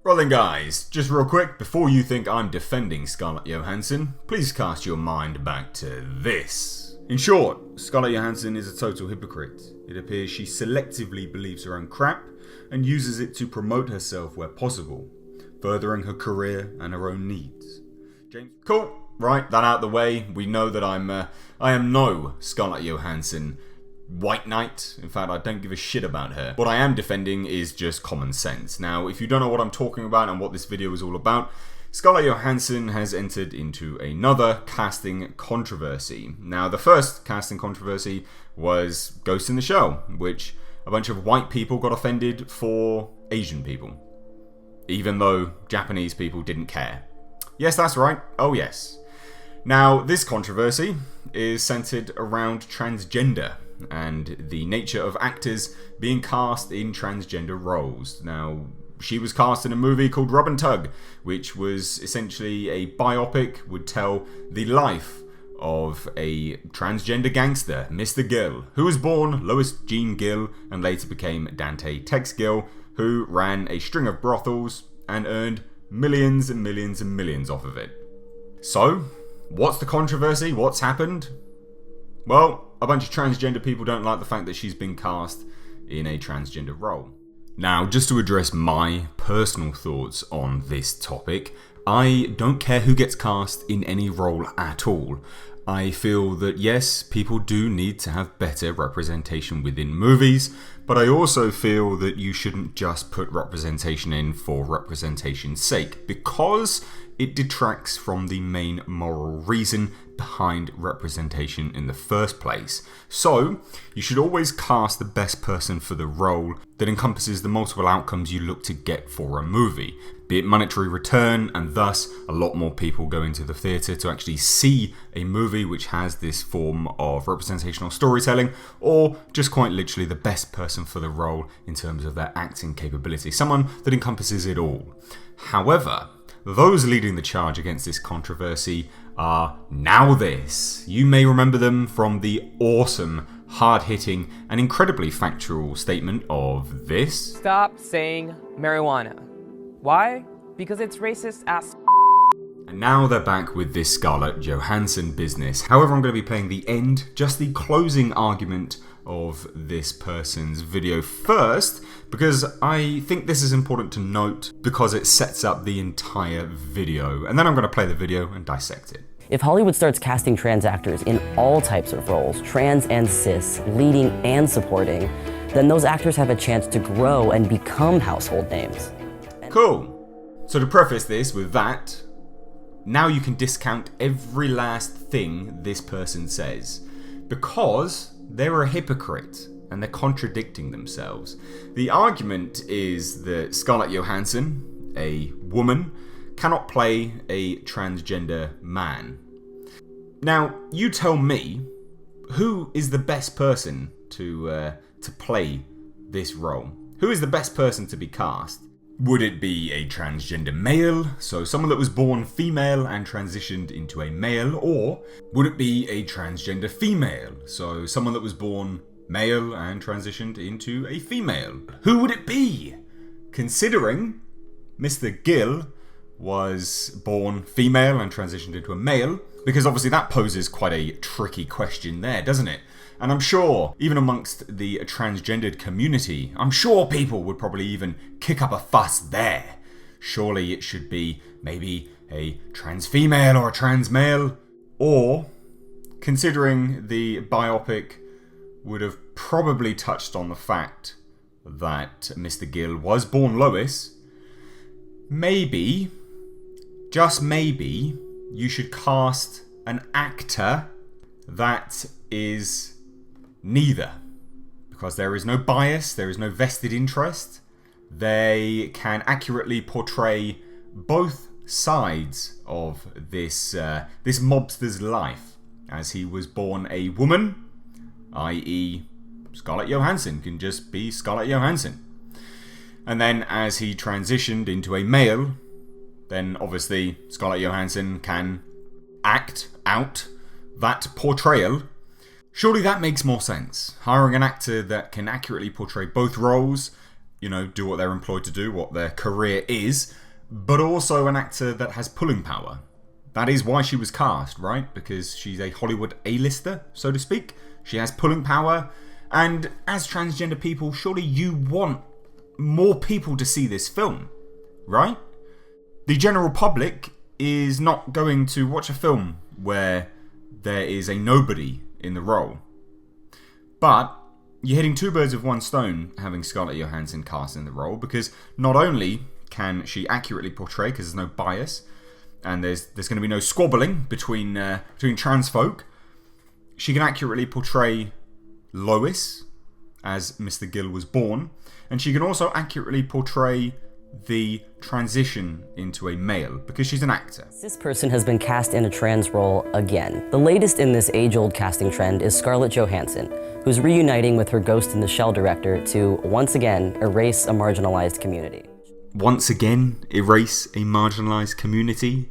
Well then guys, just real quick, before you think I'm defending Scarlett Johansson, please cast your mind back to this. In short, Scarlett Johansson is a total hypocrite. It appears she selectively believes her own crap and uses it to promote herself where possible, furthering her career and her own needs. James, cool, right, that out the way. We know that I am no Scarlett Johansson white knight. In fact, I don't give a shit about her. What I am defending is just common sense. Now, if you don't know what I'm talking about and what this video is all about, Scarlett Johansson has entered into another casting controversy. Now, the first casting controversy was Ghost in the Shell, which a bunch of white people got offended for Asian people, even though Japanese people didn't care. Yes, that's right. Oh, yes. Now, this controversy is centered around transgender and the nature of actors being cast in transgender roles. Now, she was cast in a movie called Rub and Tug, which was essentially a biopic, would tell the life of a transgender gangster, Mr. Gill, who was born Lois Jean Gill and later became Dante Tex Gill, who ran a string of brothels and earned millions and millions and millions off of it. So, what's the controversy? What's happened? Well, a bunch of transgender people don't like the fact that she's been cast in a transgender role. Now, just to address my personal thoughts on this topic, I don't care who gets cast in any role at all. I feel that yes, people do need to have better representation within movies, but I also feel that you shouldn't just put representation in for representation's sake, because it detracts from the main moral reason behind representation in the first place. So, you should always cast the best person for the role that encompasses the multiple outcomes you look to get for a movie, be it monetary return, and thus a lot more people going to the theatre to actually see a movie which has this form of representational storytelling, or just quite literally the best person for the role in terms of their acting capability, someone that encompasses it all. However, those leading the charge against this controversy are Now This. You may remember them from the awesome, hard-hitting, and incredibly factual statement of this. Stop saying marijuana. Why? Because it's racist as And now they're back with this Scarlett Johansson business. However, I'm going to be playing the end, just the closing argument of this person's video first, because I think this is important to note because it sets up the entire video, and then I'm going to play the video and dissect it. If Hollywood starts casting trans actors in all types of roles, trans and cis, leading and supporting, then those actors have a chance to grow and become household names. Cool. So to preface this with that, now you can discount every last thing this person says, because they're a hypocrite and they're contradicting themselves. The argument is that Scarlett Johansson, a woman, cannot play a transgender man. Now, you tell me, who is the best person to play this role? Who is the best person to be cast? Would it be a transgender male, so someone that was born female and transitioned into a male, or would it be a transgender female, so someone that was born male and transitioned into a female? Who would it be? Considering Mr. Gill was born female and transitioned into a male, because obviously that poses quite a tricky question there, doesn't it? And I'm sure, even amongst the transgendered community, I'm sure people would probably even kick up a fuss there. Surely it should be maybe a trans female or a trans male. Or, considering the biopic would have probably touched on the fact that Mr. Gill was born Lois, maybe, just maybe, you should cast an actor that is neither, because there is no bias, there is no vested interest. They can accurately portray both sides of this mobster's life, as he was born a woman, i.e. Scarlett Johansson can just be Scarlett Johansson, and then as he transitioned into a male, then obviously Scarlett Johansson can act out that portrayal. Surely that makes more sense. Hiring an actor that can accurately portray both roles, do what they're employed to do, what their career is, but also an actor that has pulling power. That is why she was cast, right? Because she's a Hollywood A-lister, so to speak. She has pulling power, and as transgender people, surely you want more people to see this film, right? The general public is not going to watch a film where there is a nobody in the role. But you're hitting two birds with one stone having Scarlett Johansson cast in the role, because not only can she accurately portray, because there's no bias, and there's going to be no squabbling between trans folk, she can accurately portray Lois, as Mr. Gill was born, and she can also accurately portray the transition into a male, because she's an actor. This person has been cast in a trans role again. The latest in this age-old casting trend is Scarlett Johansson, who's reuniting with her Ghost in the Shell director to, once again, erase a marginalized community. Once again, erase a marginalized community?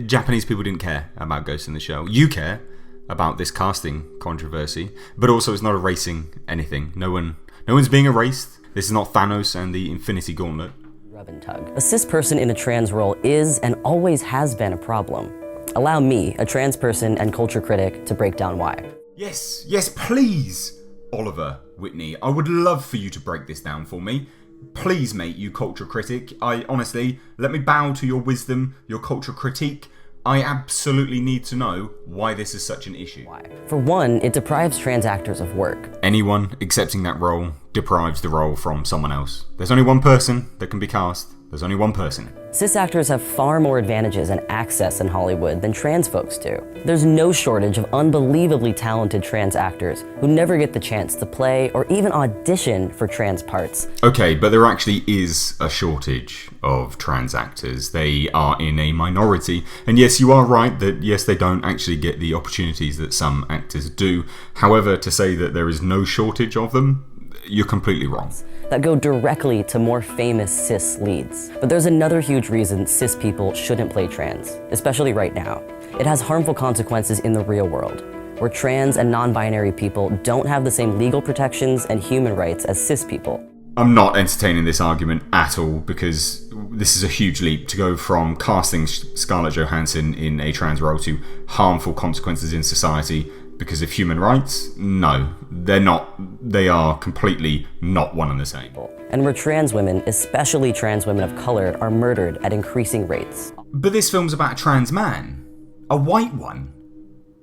Japanese people didn't care about Ghost in the Shell. You care about this casting controversy, but also it's not erasing anything. No one's being erased. This is not Thanos and the Infinity Gauntlet. Rub and tug. A cis person in a trans role is and always has been a problem. Allow me, a trans person and culture critic, to break down why. Yes, please, Oliver Whitney. I would love for you to break this down for me. Please, mate, you culture critic. Honestly, let me bow to your wisdom, your culture critique. I absolutely need to know why this is such an issue. Why? For one, it deprives trans actors of work. Anyone accepting that role deprives the role from someone else. There's only one person that can be cast. There's only one person. Cis actors have far more advantages and access in Hollywood than trans folks do. There's no shortage of unbelievably talented trans actors who never get the chance to play or even audition for trans parts. Okay, but there actually is a shortage of trans actors. They are in a minority. And yes, you are right that yes, they don't actually get the opportunities that some actors do. However, to say that there is no shortage of them, you're completely wrong. That go directly to more famous cis leads. But there's another huge reason cis people shouldn't play trans, especially right now. It has harmful consequences in the real world, where trans and non-binary people don't have the same legal protections and human rights as cis people. I'm not entertaining this argument at all, because this is a huge leap to go from casting Scarlett Johansson in a trans role to harmful consequences in society because of human rights. No, they're not. They are completely not one and the same. And where trans women, especially trans women of color, are murdered at increasing rates. But this film's about a trans man, a white one.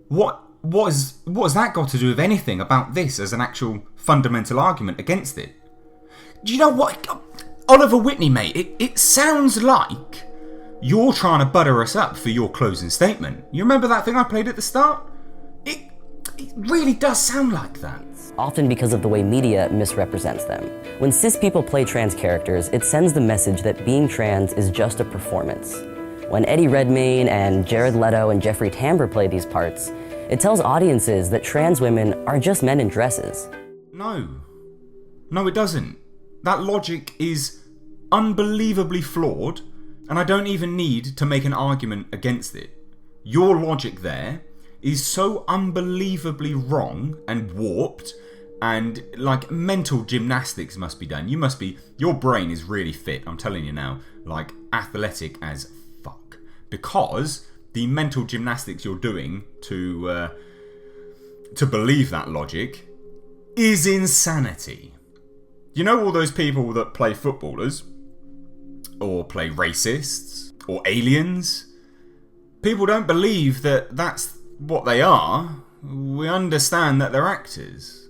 What has that got to do with anything about this as an actual fundamental argument against it? Do you know what, Oliver Whitney, mate? It sounds like you're trying to butter us up for your closing statement. You remember that thing I played at the start? It really does sound like that. Often because of the way media misrepresents them. When cis people play trans characters, it sends the message that being trans is just a performance. When Eddie Redmayne and Jared Leto and Jeffrey Tambor play these parts, it tells audiences that trans women are just men in dresses. No, it doesn't. That logic is unbelievably flawed, and I don't even need to make an argument against it. Your logic there is so unbelievably wrong and warped, and like mental gymnastics must be done. Your brain is really fit, I'm telling you now, like athletic as fuck, because the mental gymnastics you're doing to believe that logic is insanity. You know all those people that play footballers, or play racists, or aliens? People don't believe that that's what they are. We understand that they're actors.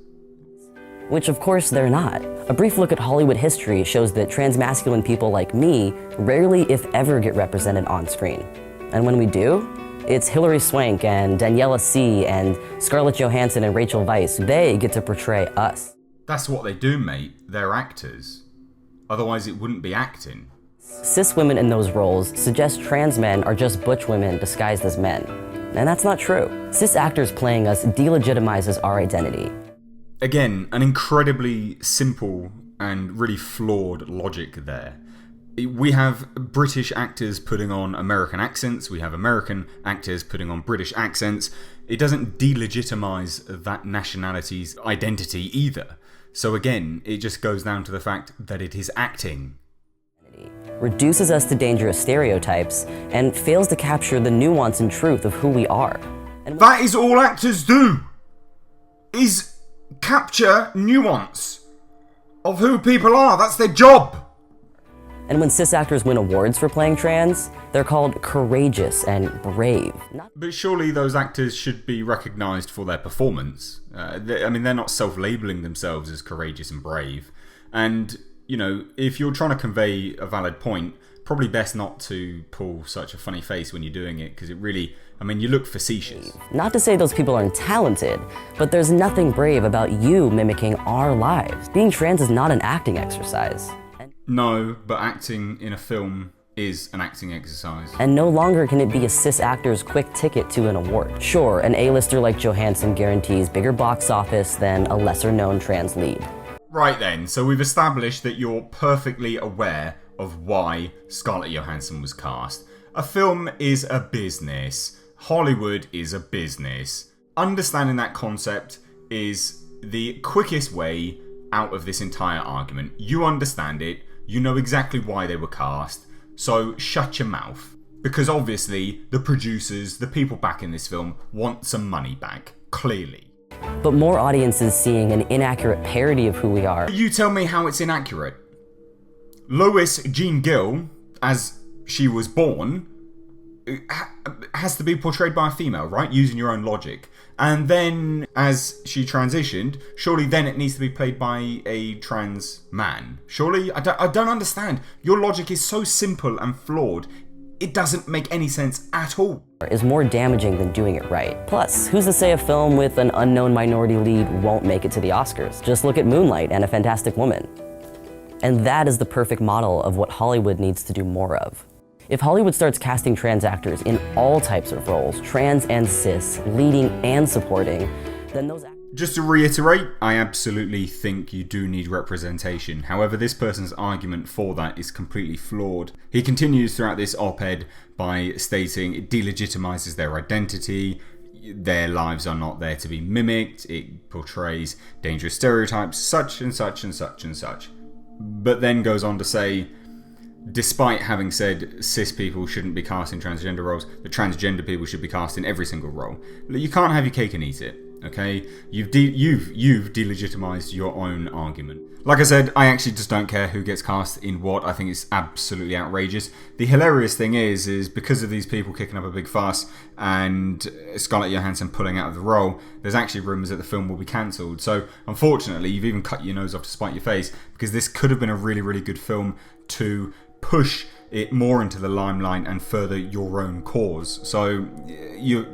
Which of course they're not. A brief look at Hollywood history shows that transmasculine people like me rarely, if ever, get represented on screen. And when we do, it's Hilary Swank and Daniela C. and Scarlett Johansson and Rachel Weisz. They get to portray us. That's what they do, mate. They're actors. Otherwise it wouldn't be acting. Cis women in those roles suggest trans men are just butch women disguised as men. And that's not true. Cis actors playing us delegitimizes our identity. Again, an incredibly simple and really flawed logic there. We have British actors putting on American accents. We have American actors putting on British accents. It doesn't delegitimize that nationality's identity either. So again, it just goes down to the fact that it is acting. Reduces us to dangerous stereotypes and fails to capture the nuance and truth of who we are. And that is all actors do, is capture nuance of who people are. That's their job. And when cis actors win awards for playing trans, they're called courageous and brave. But surely those actors should be recognised for their performance. They're not self-labelling themselves as courageous and brave. And, you know, if you're trying to convey a valid point, probably best not to pull such a funny face when you're doing it, because it really, you look facetious. Not to say those people aren't talented, but there's nothing brave about you mimicking our lives. Being trans is not an acting exercise. No, but acting in a film is an acting exercise. And no longer can it be a cis actor's quick ticket to an award. Sure, an A-lister like Johansson guarantees bigger box office than a lesser-known trans lead. Right then, so we've established that you're perfectly aware of why Scarlett Johansson was cast. A film is a business. Hollywood is a business. Understanding that concept is the quickest way out of this entire argument. You understand it. You know exactly why they were cast, so shut your mouth. Because obviously, the producers, the people back in this film, want some money back, clearly. But more audiences seeing an inaccurate parody of who we are. You tell me how it's inaccurate. Lois Jean Gill, as she was born, has to be portrayed by a female, right? Using your own logic. And then, as she transitioned, surely then it needs to be played by a trans man. Surely? I don't understand. Your logic is so simple and flawed, it doesn't make any sense at all. Is more damaging than doing it right. Plus, who's to say a film with an unknown minority lead won't make it to the Oscars? Just look at Moonlight and A Fantastic Woman. And that is the perfect model of what Hollywood needs to do more of. If Hollywood starts casting trans actors in all types of roles, trans and cis, leading and supporting, then those actors... Just to reiterate, I absolutely think you do need representation. However, this person's argument for that is completely flawed. He continues throughout this op-ed by stating it delegitimizes their identity, their lives are not there to be mimicked, it portrays dangerous stereotypes, such and such and such and such. But then goes on to say, despite having said cis people shouldn't be cast in transgender roles, the transgender people should be cast in every single role. You can't have your cake and eat it, okay? You've delegitimized your own argument. Like I said, I actually just don't care who gets cast in what. I think it's absolutely outrageous. The hilarious thing is because of these people kicking up a big fuss and Scarlett Johansson pulling out of the role, there's actually rumours that the film will be cancelled. So, unfortunately, you've even cut your nose off to spite your face, because this could have been a really, really good film to push it more into the limelight and further your own cause. So, you've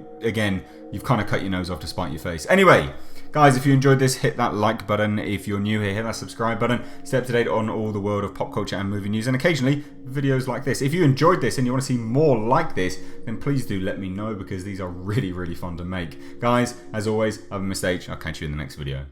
kind of cut your nose off to spite your face. Anyway, guys, if you enjoyed this, hit that like button. If you're new here, hit that subscribe button. Stay up to date on all the world of pop culture and movie news, and occasionally videos like this. If you enjoyed this and you want to see more like this, then please do let me know, because these are really, really fun to make. Guys, as always, I've been Mr. H. I'll catch you in the next video.